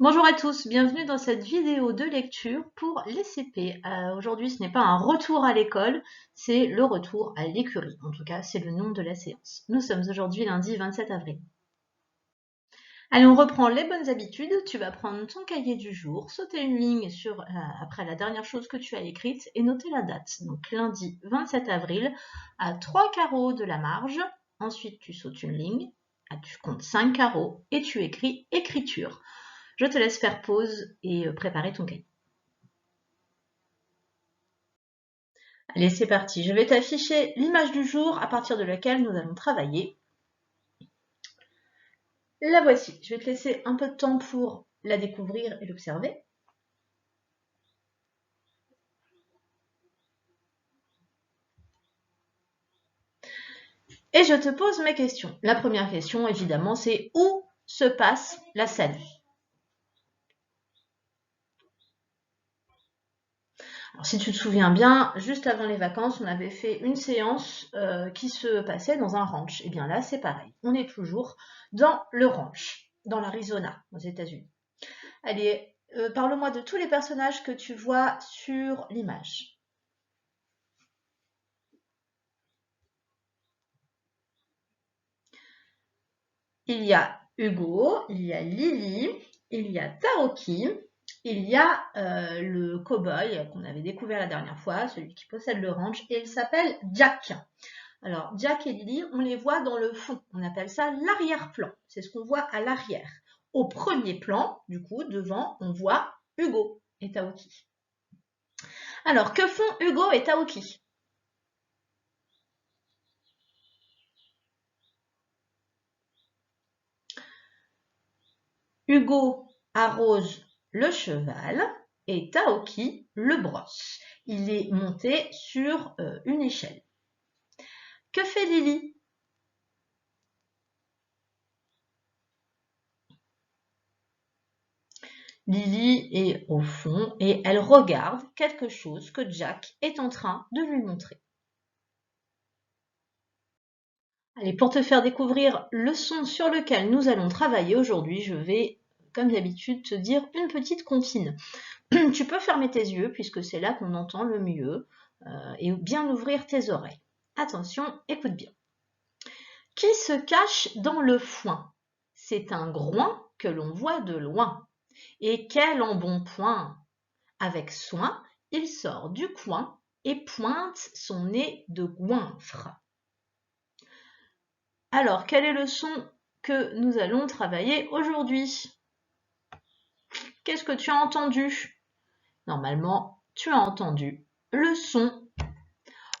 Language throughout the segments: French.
Bonjour à tous, bienvenue dans cette vidéo de lecture pour les CP. Aujourd'hui, ce n'est pas un retour à l'école, c'est le retour à l'écurie. En tout cas, c'est le nom de la séance. Nous sommes aujourd'hui lundi 27 avril. Allez, on reprend les bonnes habitudes. Tu vas prendre ton cahier du jour, sauter une ligne après la dernière chose que tu as écrite et noter la date. Donc lundi 27 avril, à 3 carreaux de la marge. Ensuite, tu sautes une ligne, tu comptes 5 carreaux et tu écris écriture. Je te laisse faire pause et préparer ton cahier. Allez, c'est parti. Je vais t'afficher l'image du jour à partir de laquelle nous allons travailler. La voici. Je vais te laisser un peu de temps pour la découvrir et l'observer. Et je te pose mes questions. La première question, évidemment, c'est où se passe la scène? Alors, si tu te souviens bien, juste avant les vacances, on avait fait une séance qui se passait dans un ranch. Et bien là, c'est pareil. On est toujours dans le ranch, dans l'Arizona, aux États-Unis. Allez, parle-moi de tous les personnages que tu vois sur l'image. Il y a Hugo, il y a Lily, il y a Taoki, il y a le cow-boy qu'on avait découvert la dernière fois, celui qui possède le ranch, et il s'appelle Jack. Alors, Jack et Lily, on les voit dans le fond. On appelle ça l'arrière-plan. C'est ce qu'on voit à l'arrière. Au premier plan, du coup, devant, on voit Hugo et Taoki. Alors, que font Hugo et Taoki? Hugo arrose le cheval et Taoki le brosse. Il est monté sur une échelle. Que fait Lily? Lily est au fond et elle regarde quelque chose que Jack est en train de lui montrer. Allez, pour te faire découvrir le son sur lequel nous allons travailler aujourd'hui, je vais, comme d'habitude, te dire une petite comptine. Tu peux fermer tes yeux puisque c'est là qu'on entend le mieux et bien ouvrir tes oreilles. Attention, écoute bien. Qui se cache dans le foin? C'est un groin que l'on voit de loin. Et quel embonpoint! Avec soin, il sort du coin et pointe son nez de goinfre. Alors, quel est le son que nous allons travailler aujourd'hui? Qu'est-ce que tu as entendu? Normalement, tu as entendu le son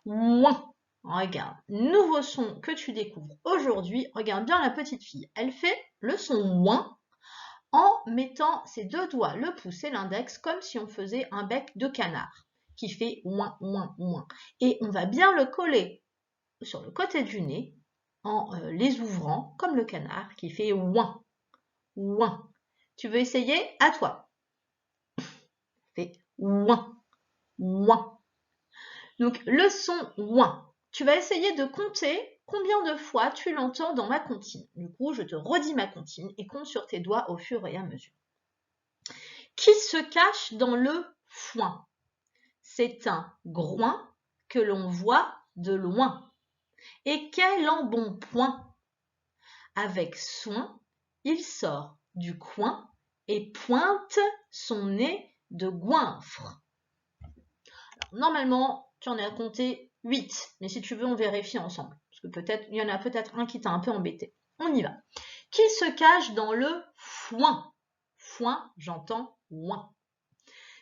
ouin. Regarde, nouveau son que tu découvres aujourd'hui. Regarde bien la petite fille. Elle fait le son ouin en mettant ses deux doigts, le pouce et l'index, comme si on faisait un bec de canard qui fait ouin, ouin, ouin. Et on va bien le coller sur le côté du nez en les ouvrant comme le canard qui fait ouin, ouin. Tu veux essayer? À toi. Fais ouin, ouin. Donc le son ouin. Tu vas essayer de compter combien de fois tu l'entends dans ma comptine. Du coup, je te redis ma comptine et compte sur tes doigts au fur et à mesure. Qui se cache dans le foin? C'est un groin que l'on voit de loin. Et quel embonpoint! Avec soin, il sort du coin et pointe son nez de goinfre. Normalement, tu en as compté 8, mais si tu veux, on vérifie ensemble. Parce que peut-être, il y en a peut-être un qui t'a un peu embêté. On y va. Qui se cache dans le foin? Foin, j'entends ouin.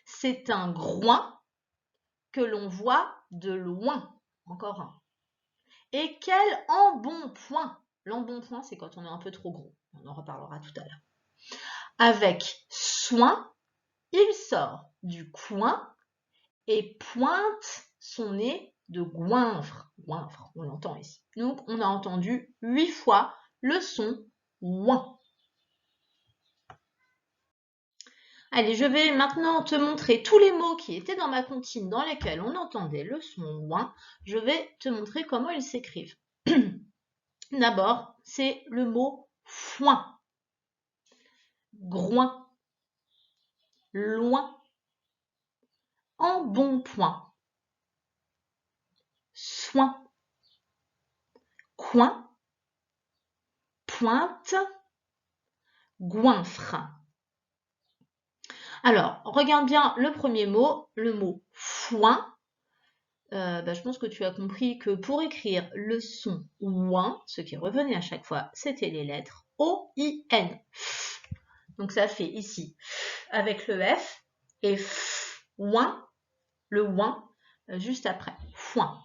C'est un groin que l'on voit de loin. Encore un. Et quel embonpoint! L'embonpoint, c'est quand on est un peu trop gros. On en reparlera tout à l'heure. Avec soin, il sort du coin et pointe son nez de goinfre. Goinfre, on l'entend ici. Donc, on a entendu 8 fois le son ouin. Allez, je vais maintenant te montrer tous les mots qui étaient dans ma comptine dans lesquels on entendait le son ouin. Je vais te montrer comment ils s'écrivent. D'abord, c'est le mot foin, groin, loin, embonpoint, soin, coin, pointe, goinfre. Alors, regarde bien le premier mot, le mot foin. Je pense que tu as compris que pour écrire le son ouin, ce qui revenait à chaque fois, c'était les lettres O-I-N. Donc ça fait ici avec le F et ouin, le ouin, juste après. Foin.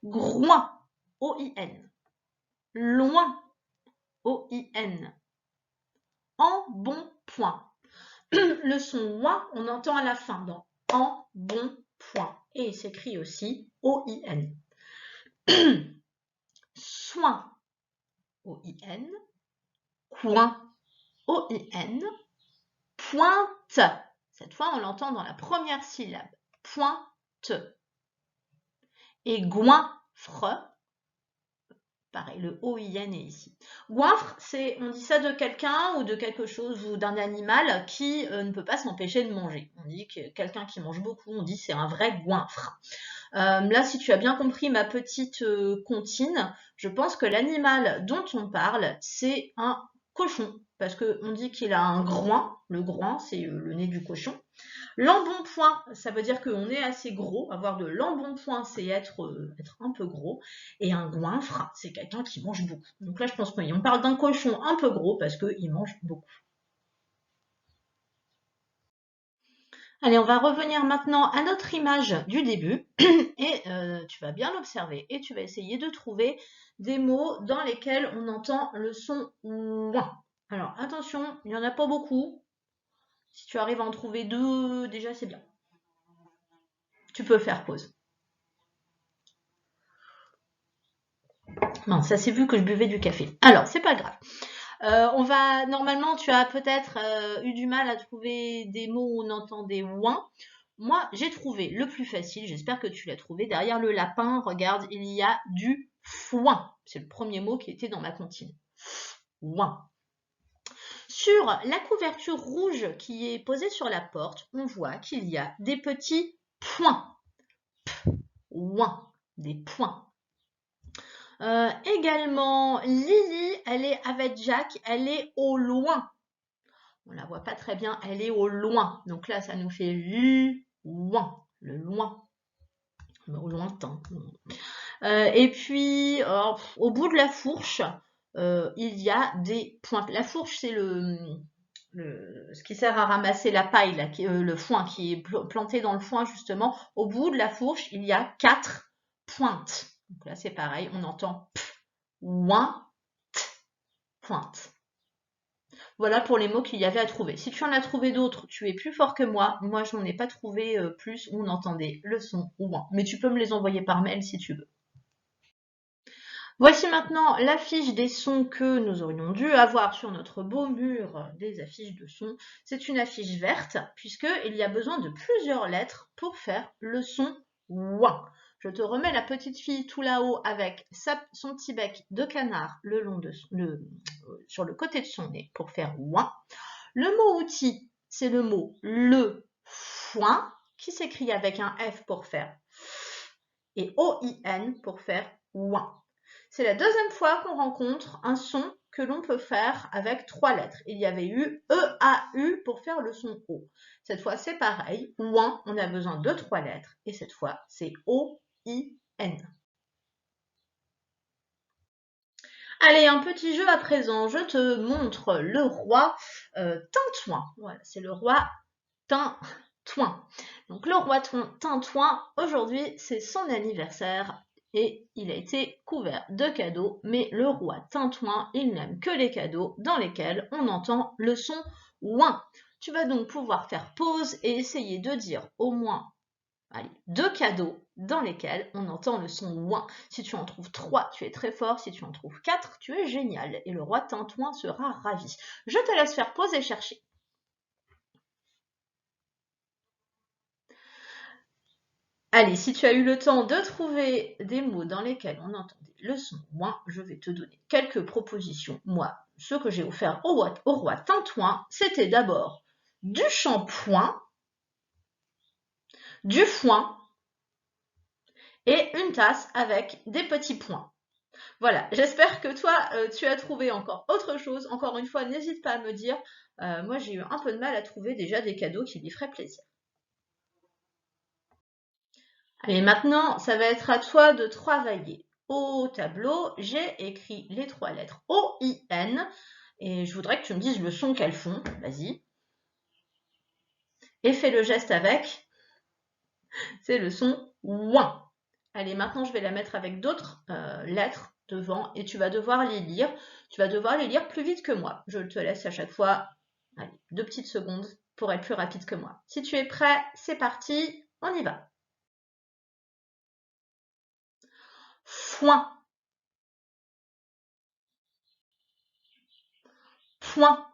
Groin, O-I-N. Loin, O-I-N. Embonpoint. Le son ouin, on entend à la fin dans embonpoint. Et il s'écrit aussi O-I-N. Soin, O-I-N. Coin, O-I-N. Pointe. Cette fois, on l'entend dans la première syllabe. Pointe. Et goinfre. Pareil, le O-I-N est ici. Goinfre, on dit ça de quelqu'un ou de quelque chose ou d'un animal qui ne peut pas s'empêcher de manger. On dit que quelqu'un qui mange beaucoup, on dit c'est un vrai goinfre. Là, si tu as bien compris ma petite comptine, je pense que l'animal dont on parle, c'est un cochon. Parce qu'on dit qu'il a un groin. Le groin, c'est le nez du cochon. L'embonpoint, ça veut dire qu'on est assez gros. Avoir de l'embonpoint, c'est être un peu gros. Et un goinfre, c'est quelqu'un qui mange beaucoup. Donc là, je pense qu'on parle d'un cochon un peu gros parce qu'il mange beaucoup. Allez, on va revenir maintenant à notre image du début. Et tu vas bien l'observer et tu vas essayer de trouver des mots dans lesquels on entend le son ouin. Alors, attention, il n'y en a pas beaucoup. Si tu arrives à en trouver 2, déjà, c'est bien. Tu peux faire pause. Non, ça s'est vu que je buvais du café. Alors, c'est pas grave. Normalement, tu as peut-être eu du mal à trouver des mots où on entend des ouin. Moi, j'ai trouvé le plus facile, j'espère que tu l'as trouvé. Derrière le lapin, regarde, il y a du foin. C'est le premier mot qui était dans ma comptine. Foin. Sur la couverture rouge qui est posée sur la porte, on voit qu'il y a des petits points. Ouin, des points. Également, Lily, elle est avec Jack, elle est au loin. On la voit pas très bien, elle est au loin. Donc là, ça nous fait loin, le loin, au lointain. Et puis, au bout de la fourche, il y a des points. La fourche, c'est ce qui sert à ramasser la paille, là, le foin qui est planté dans le foin, justement. Au bout de la fourche, il y a 4 pointes. Donc là, c'est pareil, on entend p, ouin, t, pointe. Voilà pour les mots qu'il y avait à trouver. Si tu en as trouvé d'autres, tu es plus fort que moi. Moi, je n'en ai pas trouvé plus où on entendait le son ouin. Mais tu peux me les envoyer par mail si tu veux. Voici maintenant l'affiche des sons que nous aurions dû avoir sur notre beau mur des affiches de sons. C'est une affiche verte puisqu'il y a besoin de plusieurs lettres pour faire le son ouin. Je te remets la petite fille tout là-haut avec son petit bec de canard sur le côté de son nez pour faire ouin. Le mot outil, c'est le mot le foin qui s'écrit avec un F pour faire et O-I-N pour faire ouin. C'est la deuxième fois qu'on rencontre un son que l'on peut faire avec 3 lettres. Il y avait eu E-A-U pour faire le son O. Cette fois, c'est pareil. Ouin, on a besoin de 3 lettres. Et cette fois, c'est O-I-N. Allez, un petit jeu à présent. Je te montre le roi Tintouin. Voilà, c'est le roi Tintouin. Donc, le roi Tintouin, aujourd'hui, c'est son anniversaire. Et il a été couvert de cadeaux, mais le roi Tintouin, il n'aime que les cadeaux dans lesquels on entend le son ouin. Tu vas donc pouvoir faire pause et essayer de dire au moins 2 cadeaux dans lesquels on entend le son ouin. Si tu en trouves 3, tu es très fort. Si tu en trouves 4, tu es génial. Et le roi Tintouin sera ravi. Je te laisse faire pause et chercher. Allez, si tu as eu le temps de trouver des mots dans lesquels on entendait le son ouin, je vais te donner quelques propositions. Moi, ce que j'ai offert au roi Tintouin, c'était d'abord du shampoing, du foin et une tasse avec des petits points. Voilà, j'espère que toi, tu as trouvé encore autre chose. Encore une fois, n'hésite pas à me dire. Moi, j'ai eu un peu de mal à trouver déjà des cadeaux qui lui feraient plaisir. Allez, maintenant, ça va être à toi de travailler. Au tableau, j'ai écrit les 3 lettres O-I-N et je voudrais que tu me dises le son qu'elles font. Vas-y. Et fais le geste avec. C'est le son ouin. Allez, maintenant, je vais la mettre avec d'autres lettres devant et tu vas devoir les lire. Tu vas devoir les lire plus vite que moi. Je te laisse à chaque fois 2 petites secondes pour être plus rapide que moi. Si tu es prêt, c'est parti, on y va. Foin. Point.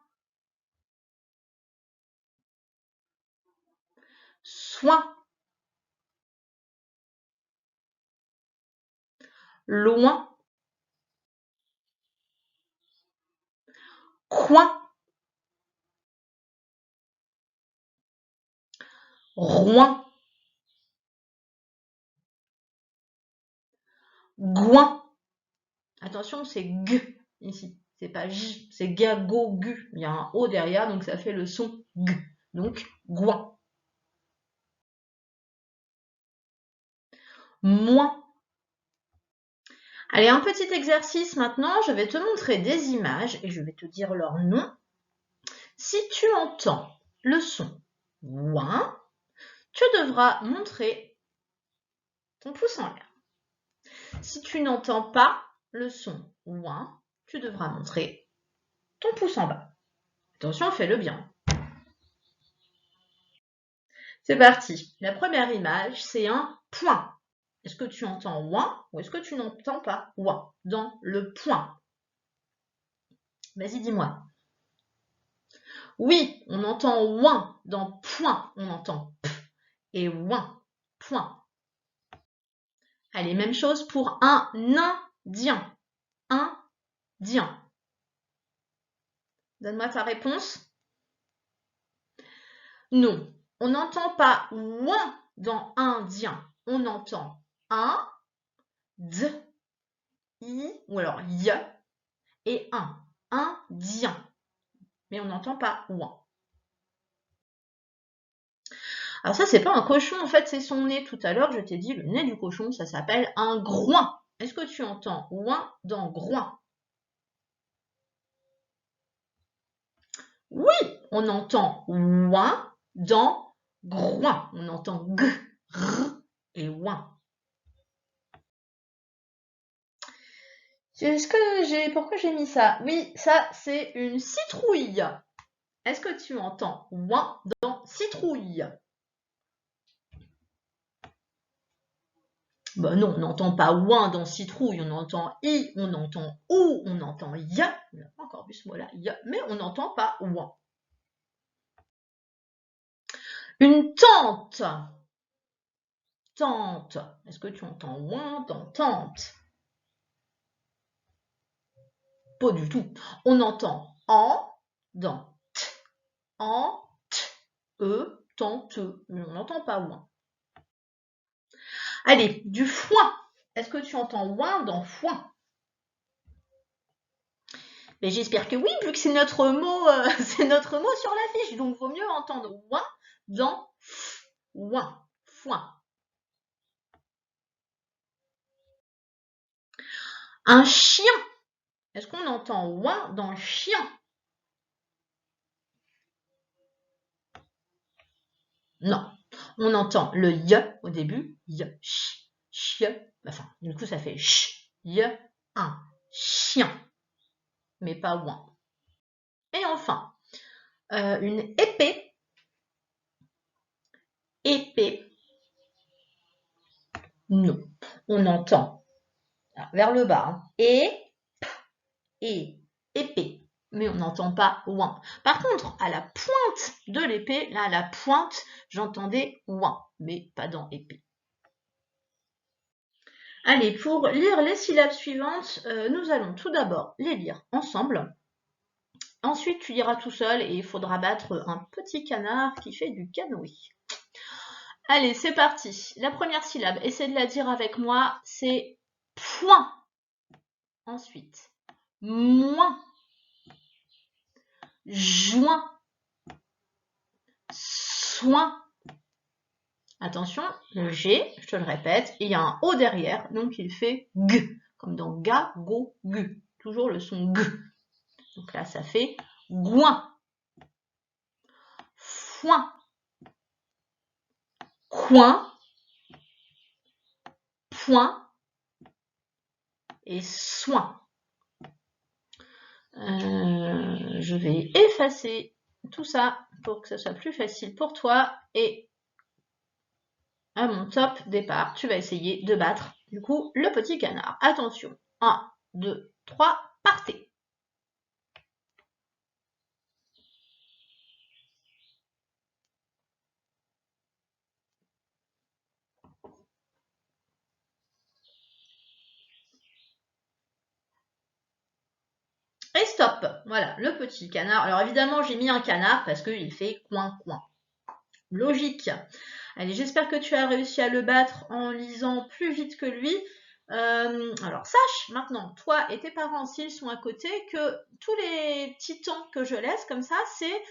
Soin. Loin. Coin. Rouen. Gouin. Attention, c'est G ici. C'est pas J, c'est gago, gu. Il y a un O derrière, donc ça fait le son G. Donc, Gouin. Moins. Allez, un petit exercice maintenant. Je vais te montrer des images et je vais te dire leur nom. Si tu entends le son ouin, tu devras montrer ton pouce en l'air. Si tu n'entends pas le son ouin, tu devras montrer ton pouce en bas. Attention, fais-le bien. C'est parti. La première image, c'est un point. Est-ce que tu entends ouin ou est-ce que tu n'entends pas ouin dans le point? Vas-y, dis-moi. Oui, on entend ouin dans point. On entend p et ouin, point. Allez, même chose pour un indien. Indien. Donne-moi ta réponse. Non, on n'entend pas ouin dans indien. On entend un, d, i, ou alors y, et un. Indien. Mais on n'entend pas ouin. Alors ça, c'est pas un cochon, en fait, c'est son nez. Tout à l'heure, je t'ai dit, le nez du cochon, ça s'appelle un groin. Est-ce que tu entends ouin dans groin? Oui, on entend ouin dans groin. On entend g, r et ouin. Pourquoi j'ai mis ça? Oui, ça, c'est une citrouille. Est-ce que tu entends ouin dans citrouille? Ben non, on n'entend pas ouin dans citrouille, on entend i, on entend ou, on entend ya. On n'a pas encore vu ce mot-là, ya, mais on n'entend pas ouin. Une tente. Tente. Est-ce que tu entends ouin dans tente? Pas du tout. On entend en dans t. En t. Tente. Mais on n'entend pas ouin. Allez, du foin. Est-ce que tu entends ouin dans foin? Mais j'espère que oui, vu que c'est notre mot, c'est notre mot sur la fiche. Donc, vaut mieux entendre ouin dans ouin, foin. Un chien. Est-ce qu'on entend ouin dans chien? Non. On entend le y au début, y, ch, enfin, du coup, ça fait ch, y, un, chien, mais pas ouin. Et enfin, une épée. Épée. Non. On entend vers le bas, hein, et épée, mais on n'entend pas ouin. Par contre, à la pointe de l'épée, là, à la pointe, j'entendais ouin, mais pas dans épée. Allez, pour lire les syllabes suivantes, nous allons tout d'abord les lire ensemble. Ensuite, tu liras tout seul et il faudra battre un petit canard qui fait du canoë. Allez, c'est parti. La première syllabe, essaie de la dire avec moi, c'est point. Ensuite, moins, joint, soin. Attention, le G, je te le répète, il y a un O derrière, donc il fait G, comme dans ga, go, gu. Toujours le son G. Donc là, ça fait goin, foin, coin, point et soin. Je vais effacer tout ça pour que ce soit plus facile pour toi et à mon top départ, tu vas essayer de battre du coup le petit canard. Attention, 1, 2, 3, partez. Et stop. Voilà, le petit canard. Alors évidemment, j'ai mis un canard parce qu'il fait coin coin. Logique. Allez, j'espère que tu as réussi à le battre en lisant plus vite que lui. Alors sache maintenant, toi et tes parents, s'ils sont à côté, que tous les petits temps que je laisse comme ça, c'est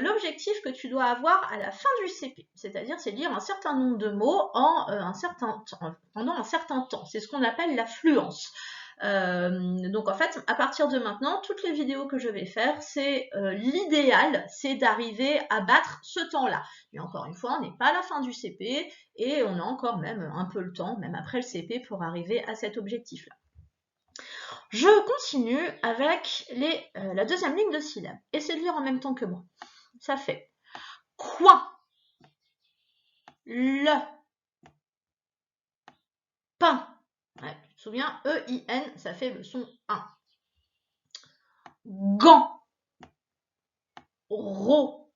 l'objectif que tu dois avoir à la fin du CP. C'est-à-dire, c'est lire un certain nombre de mots pendant un certain temps. C'est ce qu'on appelle la fluence. Donc en fait, à partir de maintenant, toutes les vidéos que je vais faire, c'est l'idéal, c'est d'arriver à battre ce temps-là. Mais encore une fois, on n'est pas à la fin du CP et on a encore même un peu le temps, même après le CP, pour arriver à cet objectif-là. Je continue avec la deuxième ligne de syllabes. Essayez de lire en même temps que moi. Ça fait coin, le, pain. Ouais, tu te souviens, E-I-N, ça fait le son 1. Gant, ro,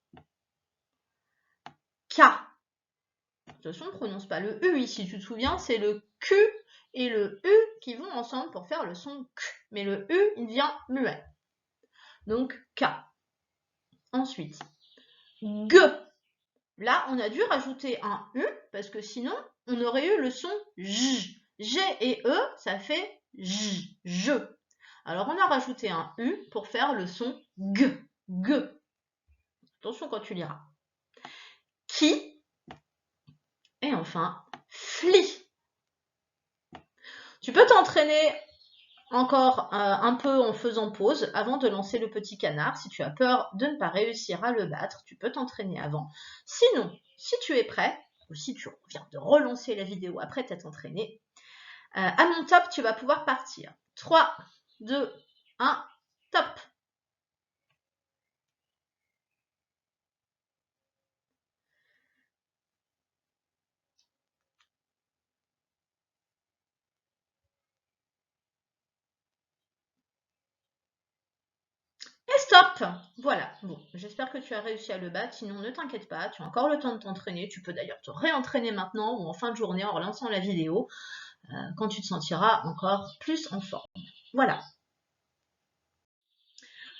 K. De toute façon, on ne prononce pas le U ici, tu te souviens, c'est le Q et le U qui vont ensemble pour faire le son Q. Mais le U, il vient muet. Donc, K. Ensuite, G. Là, on a dû rajouter un U parce que sinon, on aurait eu le son J. G et E, ça fait J, je. Alors, on a rajouté un U pour faire le son G. G. Attention quand tu liras. Qui. Et enfin, fli. Tu peux t'entraîner encore un peu en faisant pause avant de lancer le petit canard. Si tu as peur de ne pas réussir à le battre, tu peux t'entraîner avant. Sinon, si tu es prêt, ou si tu viens de relancer la vidéo après t'être entraîné, à mon top, tu vas pouvoir partir. 3, 2, 1, top. Et stop. Voilà, bon, j'espère que tu as réussi à le battre, sinon ne t'inquiète pas, tu as encore le temps de t'entraîner, tu peux d'ailleurs te réentraîner maintenant ou en fin de journée en relançant la vidéo, quand tu te sentiras encore plus en forme. Voilà.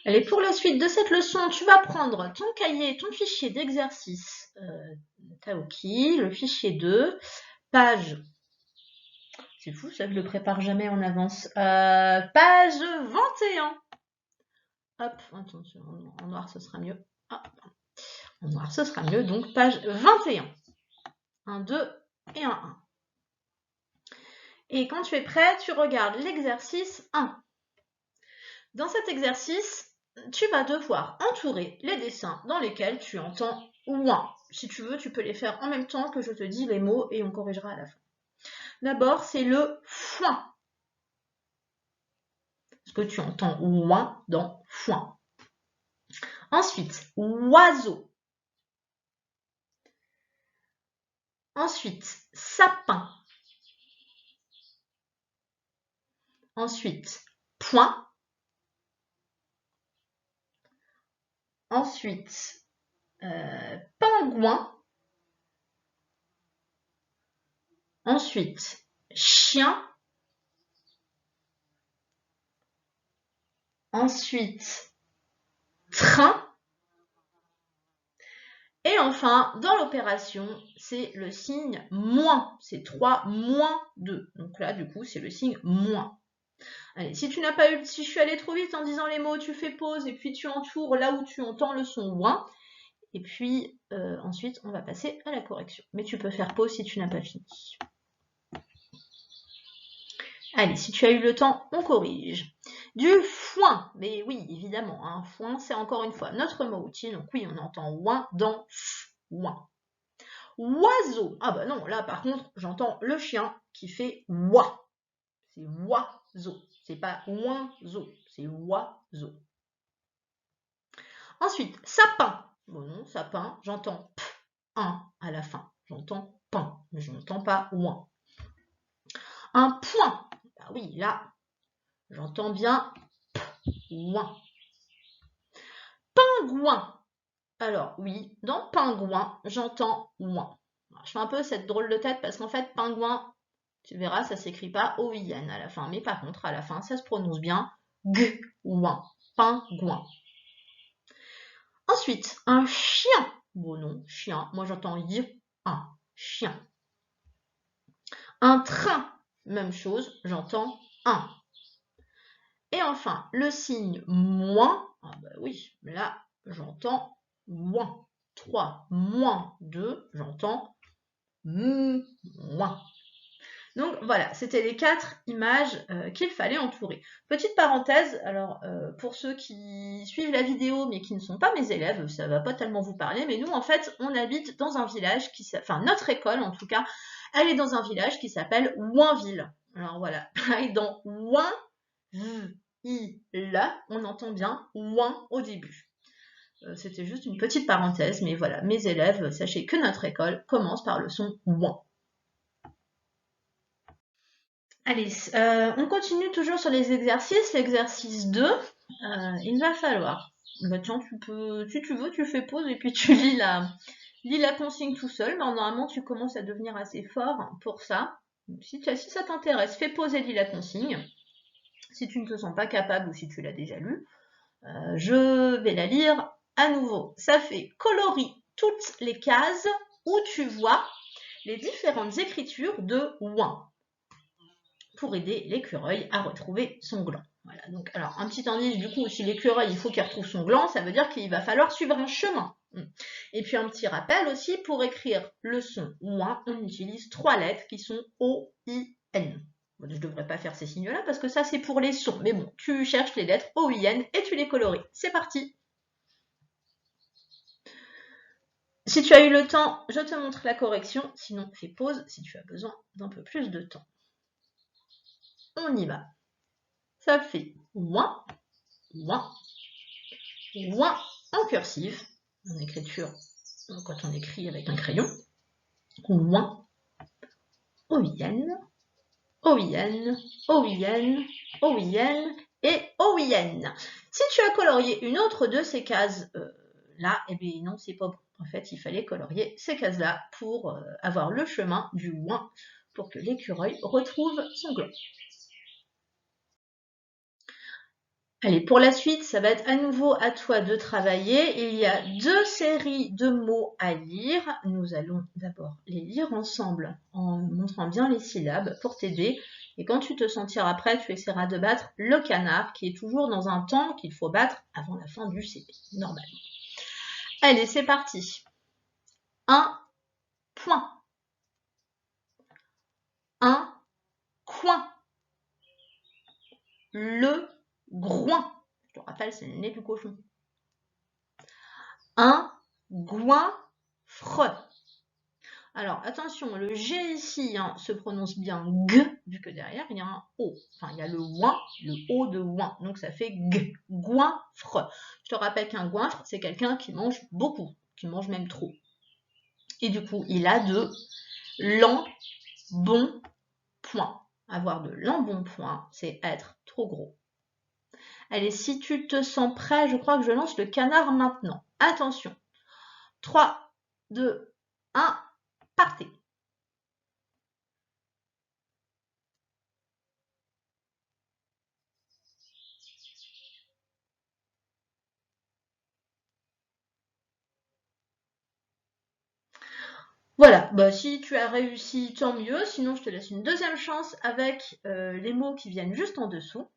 Allez, pour la suite de cette leçon, tu vas prendre ton cahier, ton fichier d'exercice Taoki, le fichier 2, page... C'est fou, ça, je le prépare jamais en avance. Page 21. Hop, attention, en noir, ce sera mieux. Ah, en noir, ce sera mieux, donc page 21. 1, 2 et 1, 1. Et quand tu es prêt, tu regardes l'exercice 1. Dans cet exercice, tu vas devoir entourer les dessins dans lesquels tu entends ouin. Si tu veux, tu peux les faire en même temps que je te dis les mots et on corrigera à la fin. D'abord, c'est le foin. Parce que tu entends ouin dans foin. Ensuite, oiseau. Ensuite, sapin. Ensuite, point. Ensuite, pingouin. Ensuite, chien. Ensuite, train. Et enfin, dans l'opération, c'est le signe moins. C'est 3 moins 2. Donc là, du coup, c'est le signe moins. Allez, si je suis allée trop vite en disant les mots, tu fais pause et puis tu entoures là où tu entends le son moins. Et puis ensuite, on va passer à la correction. Mais tu peux faire pause si tu n'as pas fini. Allez, si tu as eu le temps, on corrige. Du foin, mais oui, évidemment, hein, foin, c'est encore une fois notre mot outil. Donc oui, on entend ouin dans ouin. Oiseau, ah bah non, là par contre, j'entends le chien qui fait oie. C'est oiseau, c'est pas oiseau, c'est oiseau. Ensuite, sapin. Bon non, sapin, j'entends p, un à la fin. J'entends pain, mais je n'entends pas ouin. Un point. Bah oui, là, j'entends bien p, ouin. Pingouin. Alors oui, dans pingouin, j'entends ouin. Je fais un peu cette drôle de tête parce qu'en fait, pingouin, tu verras, ça s'écrit pas O-I-N à la fin. Mais par contre, à la fin, ça se prononce bien g-ouin. Pingouin. Ensuite, un chien. Bon non, chien. Moi, j'entends y, un chien. Un train. Même chose, j'entends un. Et enfin, le signe moins. Ah bah oui, là, j'entends moins. 3 moins 2, j'entends moins. Donc voilà, c'était les 4 images qu'il fallait entourer. Petite parenthèse, alors pour ceux qui suivent la vidéo mais qui ne sont pas mes élèves, ça va pas tellement vous parler, mais nous en fait on habite dans un village enfin notre école en tout cas, elle est dans un village qui s'appelle Ouinville. Alors voilà, pareil dans Ouin, là, on entend bien Ouin au début. C'était juste une petite parenthèse, mais voilà, mes élèves, sachez que notre école commence par le son Ouin. Allez, on continue toujours sur les exercices. L'exercice 2, il va falloir, bah tiens, si tu veux, tu fais pause et puis tu lis la consigne tout seul. Mais normalement, tu commences à devenir assez fort pour ça. Si ça t'intéresse, fais pause et lis la consigne. Si tu ne te sens pas capable ou si tu l'as déjà lu, je vais la lire à nouveau. Ça fait colorie toutes les cases où tu vois les différentes écritures de ouin pour aider l'écureuil à retrouver son gland. Voilà, donc alors un petit indice, du coup, si l'écureuil, il faut qu'il retrouve son gland, ça veut dire qu'il va falloir suivre un chemin. Et puis un petit rappel aussi, pour écrire le son ouin, on utilise 3 lettres qui sont O-I-N. Bon, je ne devrais pas faire ces signes-là parce que ça c'est pour les sons. Mais bon, tu cherches les lettres O-I-N et tu les colories. C'est parti! Si tu as eu le temps, je te montre la correction. Sinon, fais pause si tu as besoin d'un peu plus de temps. On y va. Ça fait ouin, ouin, ouin en cursive, en écriture, quand on écrit avec un crayon. Ouin, OIN, OIN, OIN, OIN et OIN. Si tu as colorié une autre de ces cases là, eh bien non, c'est pas bon. En fait, il fallait colorier ces cases-là pour avoir le chemin du ouin pour que l'écureuil retrouve son gland. Allez, pour la suite, ça va être à nouveau à toi de travailler. Il y a 2 séries de mots à lire. Nous allons d'abord les lire ensemble en montrant bien les syllabes pour t'aider. Et quand tu te sentiras prêt, tu essaieras de battre le canard qui est toujours dans un temps qu'il faut battre avant la fin du CP, normalement. Allez, c'est parti. Un point. Un coin. Le groin. Je te rappelle, c'est le nez du cochon. Un goinfre. Alors attention, le G ici se prononce bien G, vu que derrière il y a un O. Enfin, il y a le ouin, le O de ouin. Donc ça fait G, goinfre. Je te rappelle qu'un goinfre, c'est quelqu'un qui mange beaucoup, qui mange même trop. Et du coup, il a de l'embonpoint. Avoir de l'embonpoint, c'est être trop gros. Allez, si tu te sens prêt, je crois que je lance le canard maintenant. Attention. 3, 2, 1, partez. Voilà, bah, si tu as réussi, tant mieux. Sinon, je te laisse une deuxième chance avec les mots qui viennent juste en dessous.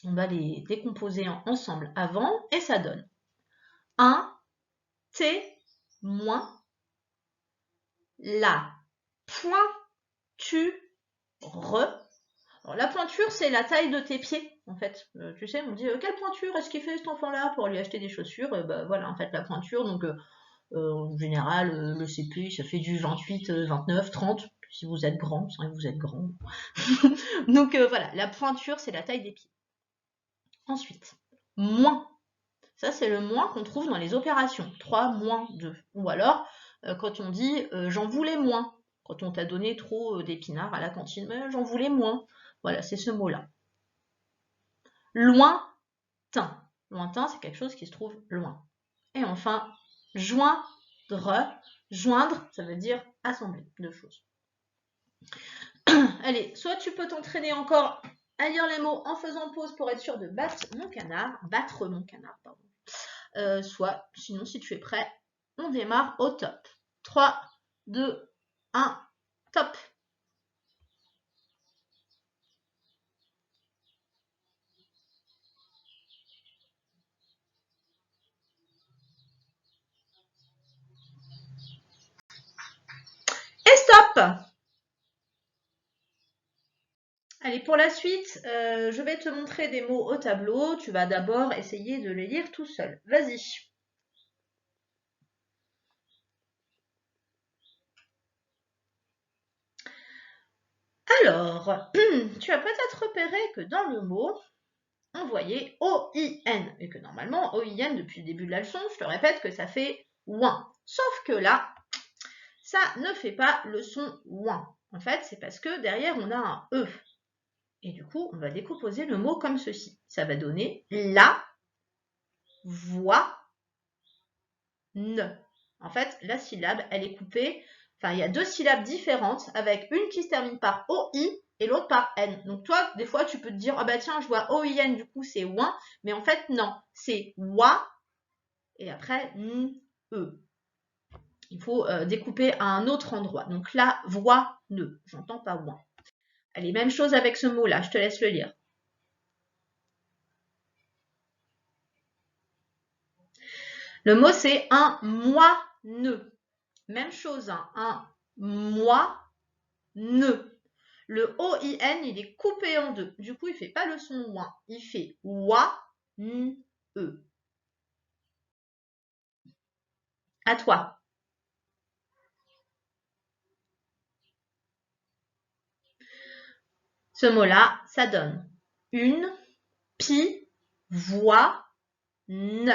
On va les décomposer ensemble avant et ça donne un témoin, la pointure. Alors, la pointure, c'est la taille de tes pieds, en fait. Tu sais, on dit quelle pointure est-ce qu'il fait cet enfant-là pour lui acheter des chaussures? Bah, voilà, en fait, la pointure, donc en général, le CP, ça fait du 28, 29, 30, si vous êtes grand, c'est vrai que vous êtes grand. Donc voilà, la pointure, c'est la taille des pieds. Ensuite, moins. Ça, c'est le moins qu'on trouve dans les opérations. 3 moins 2. Ou alors, quand on dit j'en voulais moins. Quand on t'a donné trop d'épinards à la cantine, mais j'en voulais moins. Voilà, c'est ce mot-là. Lointain. Lointain, c'est quelque chose qui se trouve loin. Et enfin, joindre. Joindre, ça veut dire assembler deux choses. Allez, soit tu peux t'entraîner encore à lire les mots en faisant pause pour être sûr de battre mon canard, pardon. Soit, sinon, si tu es prêt, on démarre au top. 3, 2, 1, top. Et stop. Allez, pour la suite, je vais te montrer des mots au tableau. Tu vas d'abord essayer de les lire tout seul. Vas-y. Alors, tu as peut-être repéré que dans le mot, on voyait O-I-N. Et que normalement, O-I-N, depuis le début de la leçon, je te répète que ça fait ouin. Sauf que là, ça ne fait pas le son ouin. En fait, c'est parce que derrière, on a un E. Et du coup, on va décomposer le mot comme ceci. Ça va donner la voix ne. En fait, la syllabe, elle est coupée. Enfin, il y a deux syllabes différentes avec une qui se termine par OI et l'autre par N. Donc toi, des fois, tu peux te dire, ah bah tiens, je vois OIN, du coup, c'est ouin. Mais en fait, non. C'est wa et après, n, e. Il faut découper à un autre endroit. Donc la voix ne. J'entends pas ouin. Allez, même chose avec ce mot-là. Je te laisse le lire. Le mot, c'est un moineux. Même chose, hein, un moineux. Le O-I-N, il est coupé en deux. Du coup, il ne fait pas le son ouin. Il fait wa-n-e. À toi. Ce mot-là, ça donne une pivoine. Une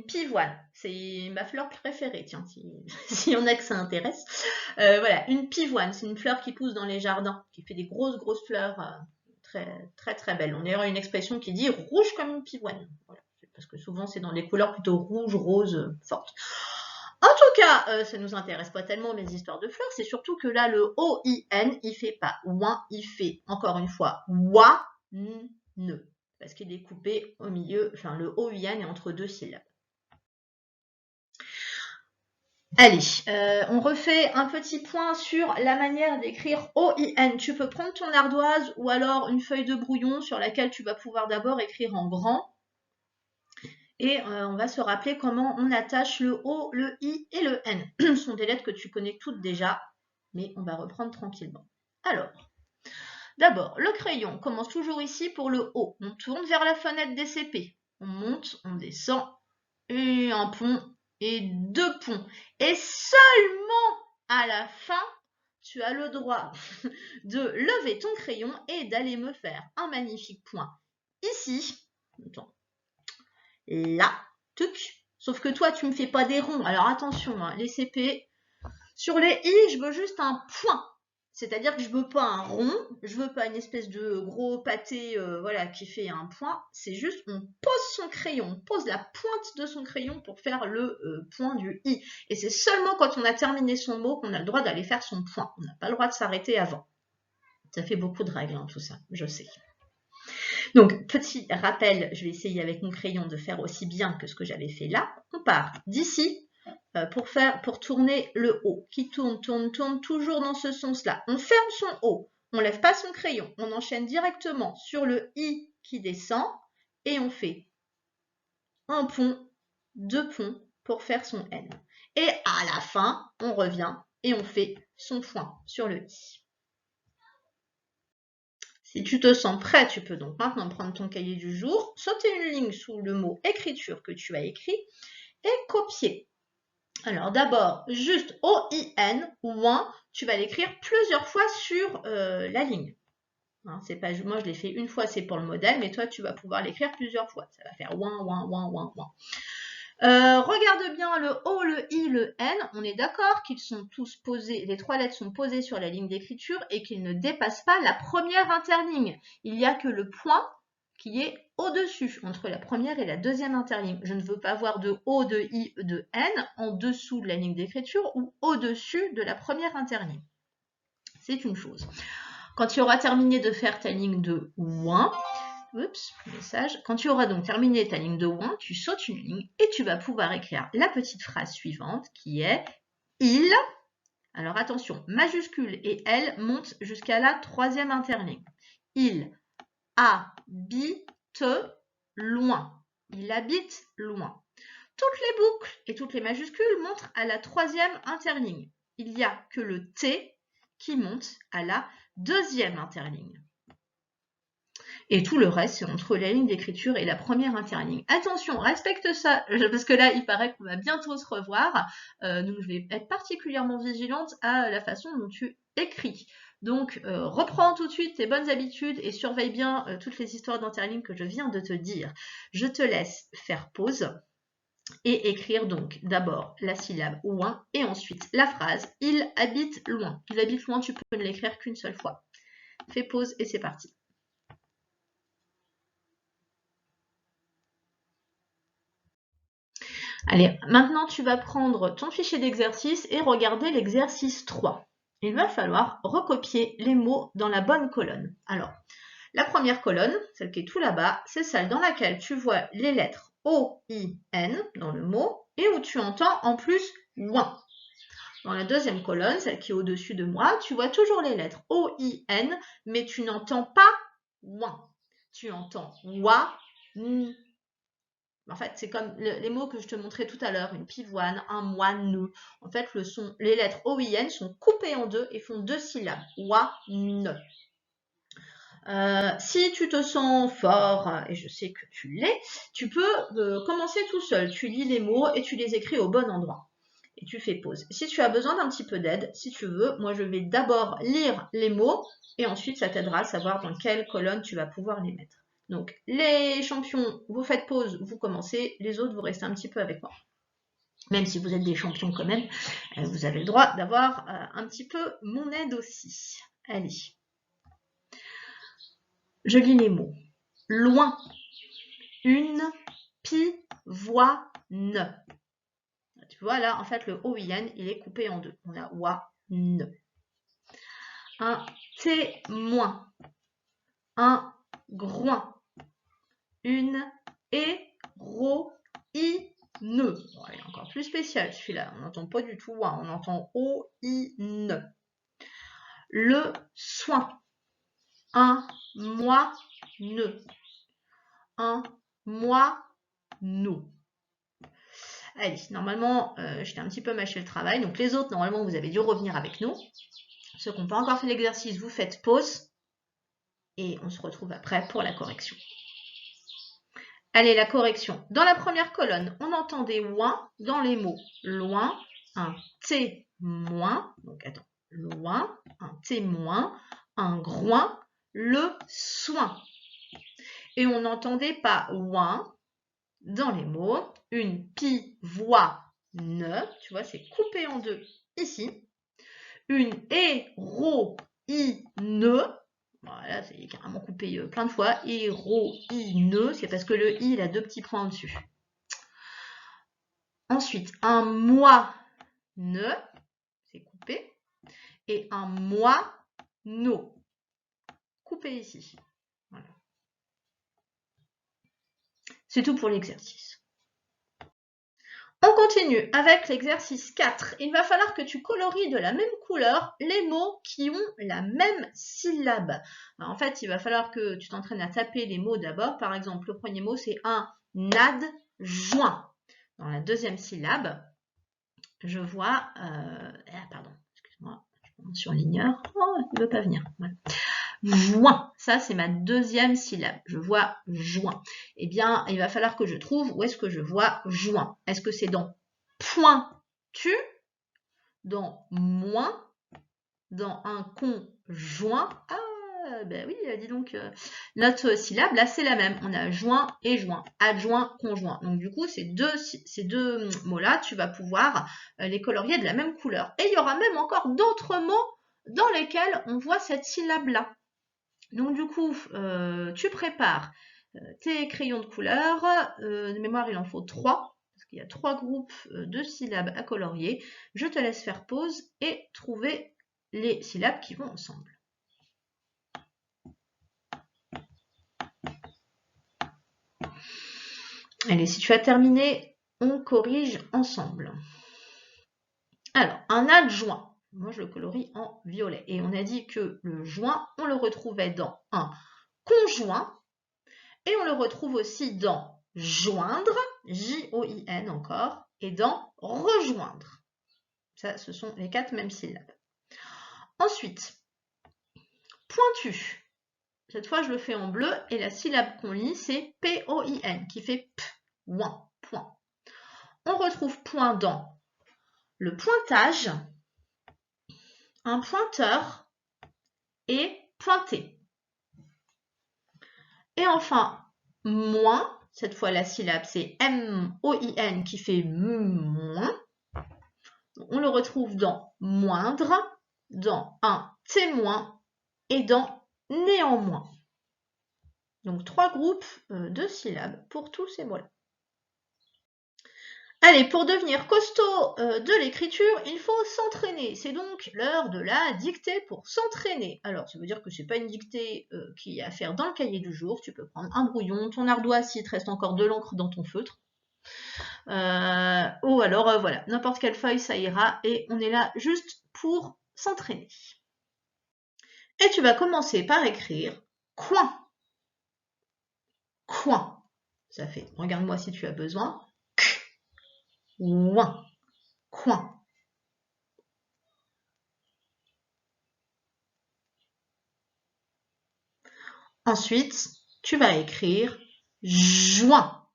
pivoine, c'est ma fleur préférée, tiens, s'il y en a que ça intéresse. Voilà, une pivoine, c'est une fleur qui pousse dans les jardins, qui fait des grosses fleurs très, très, très belles. On a une expression qui dit rouge comme une pivoine. Voilà, parce que souvent, c'est dans des couleurs plutôt rouge, rose, fortes. En tout cas, ça ne nous intéresse pas tellement les histoires de fleurs, c'est surtout que là, le O-I-N, il fait pas ouin, il fait, encore une fois, wa-n-e. Parce qu'il est coupé au milieu, enfin le O-I-N est entre deux syllabes. Allez, on refait un petit point sur la manière d'écrire O-I-N. Tu peux prendre ton ardoise ou alors une feuille de brouillon sur laquelle tu vas pouvoir d'abord écrire en grand. Et on va se rappeler comment on attache le O, le I et le N. Ce sont des lettres que tu connais toutes déjà, mais on va reprendre tranquillement. Alors, d'abord, le crayon commence toujours ici pour le O. On tourne vers la fenêtre des CP. On monte, on descend, et un pont, et deux ponts. Et seulement à la fin, tu as le droit de lever ton crayon et d'aller me faire un magnifique point ici. Attends. Là, tuc. Sauf que toi, tu me fais pas des ronds. Alors attention, hein, les CP. Sur les I, je veux juste un point. C'est-à-dire que je veux pas un rond, je veux pas une espèce de gros pâté voilà, qui fait un point. C'est juste, on pose son crayon, on pose la pointe de son crayon pour faire le point du I. Et c'est seulement quand on a terminé son mot qu'on a le droit d'aller faire son point. On n'a pas le droit de s'arrêter avant. Ça fait beaucoup de règles, hein, tout ça, je sais. Donc, petit rappel, je vais essayer avec mon crayon de faire aussi bien que ce que j'avais fait là. On part d'ici, pour tourner le O, qui tourne, tourne, tourne toujours dans ce sens-là. On ferme son O, on ne lève pas son crayon, on enchaîne directement sur le I qui descend et on fait un pont, 2 ponts pour faire son N. Et à la fin, on revient et on fait son point sur le I. Si tu te sens prêt, tu peux donc maintenant prendre ton cahier du jour, sauter une ligne sous le mot écriture que tu as écrit et copier. Alors d'abord, juste O-I-N, ouin, tu vas l'écrire plusieurs fois sur la ligne. Hein, c'est pas, moi je l'ai fait une fois, c'est pour le modèle, mais toi tu vas pouvoir l'écrire plusieurs fois. Ça va faire ouin, ouin, ouin, ouin, ouin. Regarde bien le O, le I, le N. On est d'accord qu'ils sont tous posés, les 3 lettres sont posées sur la ligne d'écriture et qu'ils ne dépassent pas la première interligne. Il n'y a que le point qui est au-dessus, entre la première et la deuxième interligne. Je ne veux pas voir de O, de I, de N en dessous de la ligne d'écriture ou au-dessus de la première interligne. C'est une chose. Quand tu auras terminé de faire ta ligne de ouin, message. Quand tu auras donc terminé ta ligne de ouin, tu sautes une ligne et tu vas pouvoir écrire la petite phrase suivante qui est « Il ». Alors attention, majuscule et L montent jusqu'à la 3e interligne. Il habite loin. Il habite loin. Toutes les boucles et toutes les majuscules montent à la 3e interligne. Il n'y a que le T qui monte à la 2e interligne. Et tout le reste, c'est entre la ligne d'écriture et la première interligne. Attention, respecte ça, parce que là, il paraît qu'on va bientôt se revoir. Donc, je vais être particulièrement vigilante à la façon dont tu écris. Donc, reprends tout de suite tes bonnes habitudes et surveille bien toutes les histoires d'interligne que je viens de te dire. Je te laisse faire pause et écrire donc d'abord la syllabe ouin et ensuite la phrase « Il habite loin ». Il habite loin, tu peux ne l'écrire qu'une seule fois. Fais pause et c'est parti. Allez, maintenant tu vas prendre ton fichier d'exercice et regarder l'exercice 3. Il va falloir recopier les mots dans la bonne colonne. Alors, la première colonne, celle qui est tout là-bas, c'est celle dans laquelle tu vois les lettres O, I, N dans le mot et où tu entends en plus ouin. Dans la deuxième colonne, celle qui est au-dessus de moi, tu vois toujours les lettres O, I, N, mais tu n'entends pas ouin. Tu entends wa, n. En fait, c'est comme les mots que je te montrais tout à l'heure, une pivoine, un moine. En fait, les lettres O, I, N sont coupées en deux et font 2 syllabes. Wa, ne. Si tu te sens fort, et je sais que tu l'es, tu peux commencer tout seul. Tu lis les mots et tu les écris au bon endroit. Et tu fais pause. Si tu as besoin d'un petit peu d'aide, si tu veux, moi je vais d'abord lire les mots et ensuite ça t'aidera à savoir dans quelle colonne tu vas pouvoir les mettre. Donc, les champions, vous faites pause, vous commencez, les autres, vous restez un petit peu avec moi. Même si vous êtes des champions quand même, vous avez le droit d'avoir un petit peu mon aide aussi. Allez. Je lis les mots. Loin, une, pivoine. Tu vois là, en fait, le O-I-N, il est coupé en deux. On a wa, ne. Un témoin, un groin. Une héroïne. Bon, il est encore plus spécial celui-là. On n'entend pas du tout ouin, on entend O-I-N. Le soin. Un moine. Un moineau. Allez, normalement, je t'ai un petit peu mâché le travail. Donc les autres, normalement, vous avez dû revenir avec nous. Ceux qui n'ont pas encore fait l'exercice, vous faites pause. Et on se retrouve après pour la correction. Allez, la correction. Dans la première colonne, on entend des ouin dans les mots loin, un témoin, donc attends, loin, un témoin, un groin, le soin. Et on n'entendait pas ouin dans les mots une pivoine, tu vois, c'est coupé en deux ici, une héroïne, voilà, c'est carrément coupé plein de fois. Héroïne, c'est parce que le i, il a 2 petits points en dessus. Ensuite, un moine, c'est coupé. Et un moineau, coupé ici. Voilà. C'est tout pour l'exercice. On continue avec l'exercice 4. Il va falloir que tu colories de la même couleur les mots qui ont la même syllabe. Alors, en fait, il va falloir que tu t'entraînes à taper les mots d'abord. Par exemple, le premier mot, c'est un adjoint. Dans la deuxième syllabe, je vois... pardon, excuse-moi, je me surligneur. Oh, il ne veut pas venir. Voilà. Joint, ça c'est ma deuxième syllabe. Je vois joint. Eh bien, il va falloir que je trouve où est-ce que je vois joint. Est-ce que c'est dans pointu, dans moins, dans un conjoint? Ah, ben oui, dis donc, notre syllabe, là, c'est la même. On a joint et joint, adjoint, conjoint. Donc, du coup, ces deux mots-là, tu vas pouvoir les colorier de la même couleur. Et il y aura même encore d'autres mots dans lesquels on voit cette syllabe-là. Donc du coup, tu prépares tes crayons de couleur. De mémoire, il en faut 3, parce qu'il y a 3 groupes de syllabes à colorier. Je te laisse faire pause et trouver les syllabes qui vont ensemble. Allez, si tu as terminé, on corrige ensemble. Alors, un adjoint. Moi, je le colorie en violet. Et on a dit que le joint, on le retrouvait dans un conjoint. Et on le retrouve aussi dans joindre, J-O-I-N encore, et dans rejoindre. Ça, ce sont les 4 mêmes syllabes. Ensuite, pointu. Cette fois, je le fais en bleu et la syllabe qu'on lit, c'est P-O-I-N, qui fait P, ouin, point. On retrouve point dans le pointage, un pointeur et pointer. Et enfin, moins, cette fois la syllabe c'est M-O-I-N qui fait moins. On le retrouve dans moindre, dans un témoin et dans néanmoins. Donc 3 groupes de syllabes pour tous ces mots-là. Allez, pour devenir costaud de l'écriture, il faut s'entraîner. C'est donc l'heure de la dictée pour s'entraîner. Alors, ça veut dire que c'est pas une dictée qui est à faire dans le cahier du jour. Tu peux prendre un brouillon, ton ardoise s'il te reste encore de l'encre dans ton feutre. Ou alors, voilà, n'importe quelle feuille, ça ira. Et on est là juste pour s'entraîner. Et tu vas commencer par écrire coin. Coin. Ça fait, regarde-moi si tu as besoin. Ouin. Coin. Ensuite, tu vas écrire joint.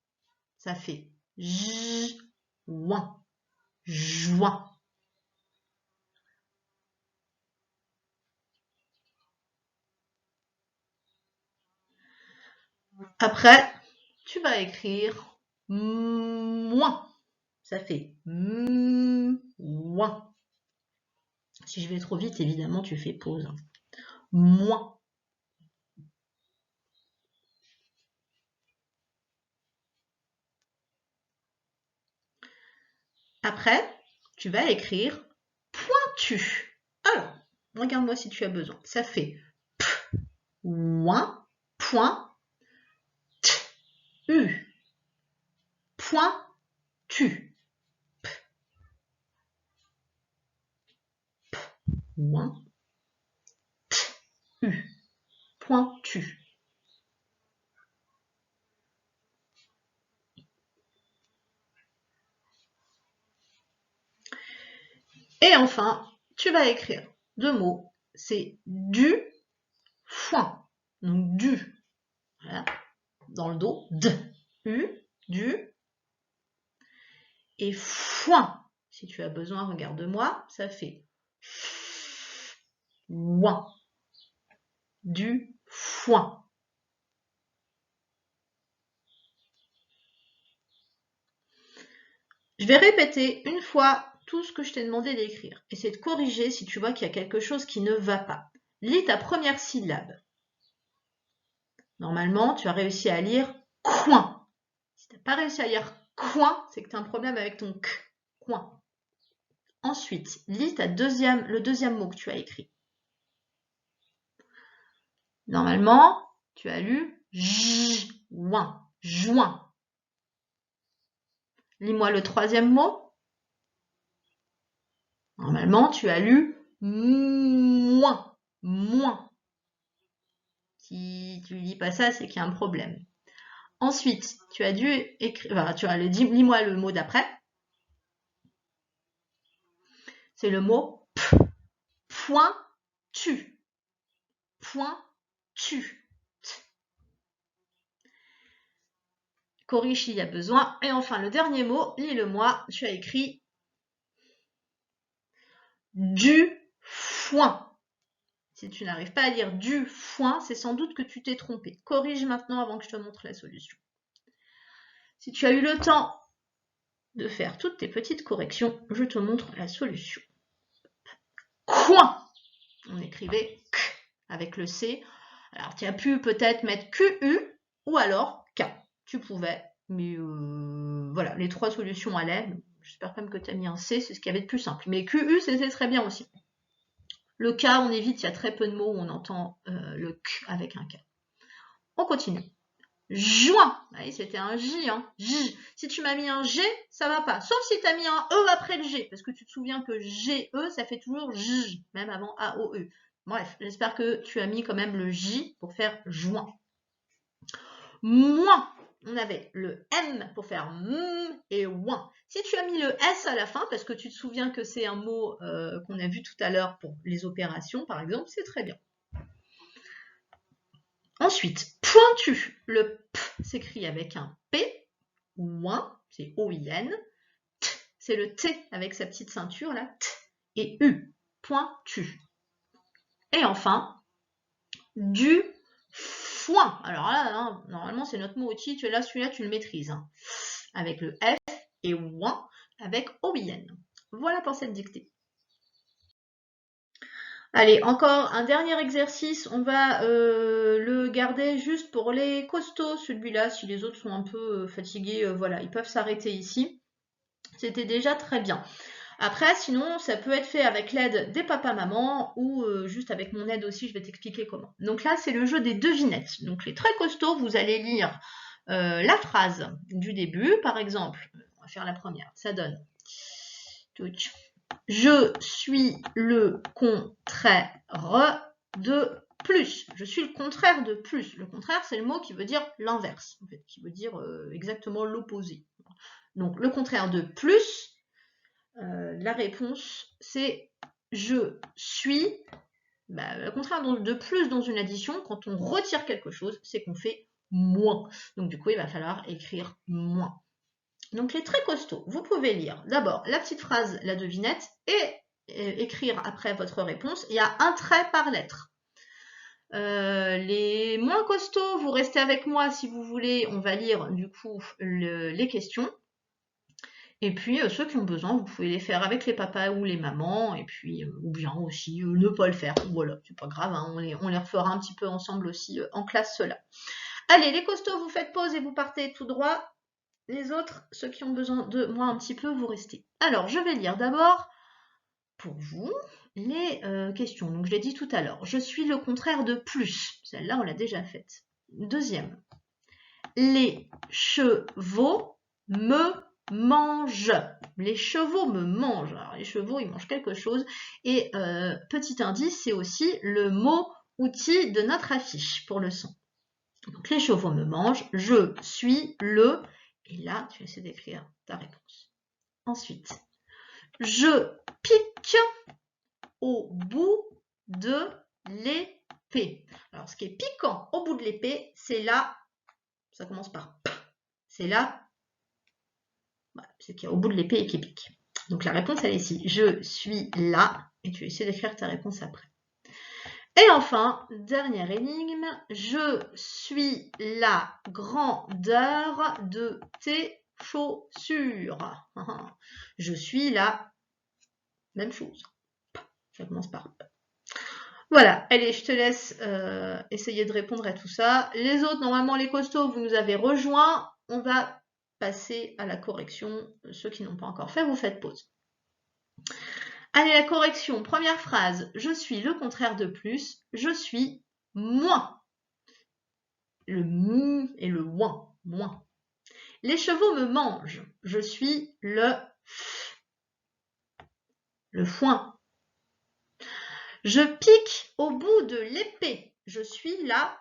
Ça fait joint. Joint. Après, tu vas écrire moins. Ça fait moins. Si je vais trop vite, évidemment, tu fais pause. Moins. Après, tu vas écrire pointu. Alors, regarde-moi si tu as besoin. Ça fait p, ouin, point, t, u. Pointu. P, p, ouin, t, u. Pointu. Et enfin, tu vas écrire 2 mots. C'est du foin. Donc du, voilà, dans le dos, d, u, du. Et foin, si tu as besoin, regarde-moi, ça fait ouin. Du foin. Je vais répéter une fois tout ce que je t'ai demandé d'écrire. Essaie de corriger si tu vois qu'il y a quelque chose qui ne va pas. Lis ta première syllabe. Normalement, tu as réussi à lire coin. Si tu n'as pas réussi à lire coin, c'est que tu as un problème avec ton k. Coin. Ensuite, lis le deuxième mot que tu as écrit. Normalement, tu as lu joint. Joint. Lis-moi le troisième mot. Normalement, tu as lu moins. Moins. Si tu lis pas ça, c'est qu'il y a un problème. Ensuite, tu as dû écrire, lis-moi le mot d'après. C'est le mot pointu. Pointu. Corrige s'il y a besoin. Et enfin, le dernier mot, lis-le-moi. Tu as écrit du foin. Si tu n'arrives pas à lire du foin, c'est sans doute que tu t'es trompé. Corrige maintenant avant que je te montre la solution. Si tu as eu le temps de faire toutes tes petites corrections, je te montre la solution. Coin. On écrivait K avec le C. Alors, tu as pu peut-être mettre QU ou alors K. Tu pouvais, mais voilà, les trois solutions allaient. J'espère quand même que tu as mis un C, c'est ce qu'il y avait de plus simple. Mais QU, c'était très bien aussi. Le K, on évite, il y a très peu de mots où on entend le K avec un K. On continue. Juin. Oui, c'était un J, hein. J. Si tu m'as mis un G, ça va pas. Sauf si tu as mis un E après le G. Parce que tu te souviens que G, E, ça fait toujours J, même avant A, O, E. Bref, j'espère que tu as mis quand même le J pour faire juin. Moins. On avait le M pour faire M et ouin. Si tu as mis le S à la fin, parce que tu te souviens que c'est un mot qu'on a vu tout à l'heure pour les opérations, par exemple, c'est très bien. Ensuite, pointu. Le P s'écrit avec un P. Ouin, c'est O-I-N. T, c'est le T avec sa petite ceinture là. T et U. Pointu. Et enfin, du foin. Alors là, hein, normalement, c'est notre mot outil. Celui-là, tu le maîtrises. Hein. Avec le F et ouin avec O-I-N. Voilà pour cette dictée. Allez, encore un dernier exercice. On va le garder juste pour les costauds, celui-là. Si les autres sont un peu fatigués, voilà, ils peuvent s'arrêter ici. C'était déjà très bien. Après, sinon, ça peut être fait avec l'aide des papas-mamans ou juste avec mon aide aussi, je vais t'expliquer comment. Donc là, c'est le jeu des devinettes. Donc les très costauds, vous allez lire la phrase du début. Par exemple, on va faire la première. Ça donne... Je suis le contraire de plus. Je suis le contraire de plus. Le contraire, c'est le mot qui veut dire l'inverse, en fait, qui veut dire exactement l'opposé. Donc, le contraire de plus, la réponse, c'est je suis. Le contraire de plus dans une addition, quand on retire quelque chose, c'est qu'on fait moins. Donc, du coup, il va falloir écrire moins. Donc, les très costauds, vous pouvez lire d'abord la petite phrase, la devinette, et écrire après votre réponse. Il y a un trait par lettre. Les moins costauds, vous restez avec moi si vous voulez. On va lire du coup les questions. Et puis, ceux qui ont besoin, vous pouvez les faire avec les papas ou les mamans. Et puis, ou bien aussi ne pas le faire. Voilà, c'est pas grave, hein, on les refera un petit peu ensemble aussi en classe, ceux-là. Allez, les costauds, vous faites pause et vous partez tout droit. Les autres, ceux qui ont besoin de moi un petit peu, vous restez. Alors, je vais lire d'abord pour vous les questions. Donc, je l'ai dit tout à l'heure. Je suis le contraire de plus. Celle-là, on l'a déjà faite. Deuxième. Les chevaux me mangent. Les chevaux me mangent. Alors, les chevaux, ils mangent quelque chose. Et petit indice, c'est aussi le mot outil de notre affiche pour le son. Donc, les chevaux me mangent. Je suis le... Et là, tu essaies d'écrire ta réponse. Ensuite, je pique au bout de l'épée. Alors, ce qui est piquant au bout de l'épée, c'est là, ça commence par P. C'est là, voilà, c'est qui est au bout de l'épée et qui pique. Donc, la réponse, elle est ici. Je suis là. Et tu essaies d'écrire ta réponse après. Et enfin, dernière énigme, je suis la grandeur de tes chaussures. Je suis la même chose. Ça commence par P. Voilà, allez, je te laisse essayer de répondre à tout ça. Les autres, normalement, les costauds, vous nous avez rejoints. On va passer à la correction. Ceux qui n'ont pas encore fait, vous faites pause. Allez, la correction. Première phrase. Je suis le contraire de plus. Je suis moins. Le m et le ouin. Moins. Les chevaux me mangent. Je suis le foin. Je pique au bout de l'épée. Je suis la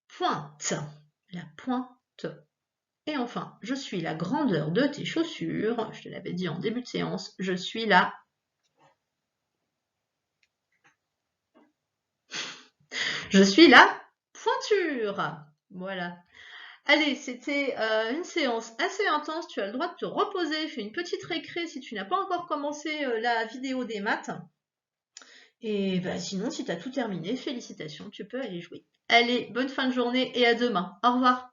pointe. La pointe. Et enfin, je suis la grandeur de tes chaussures. Je te l'avais dit en début de séance. Je suis la pointure. Voilà. Allez, c'était une séance assez intense. Tu as le droit de te reposer. Fais une petite récré si tu n'as pas encore commencé la vidéo des maths. Et bah, sinon, si tu as tout terminé, félicitations, tu peux aller jouer. Allez, bonne fin de journée et à demain. Au revoir.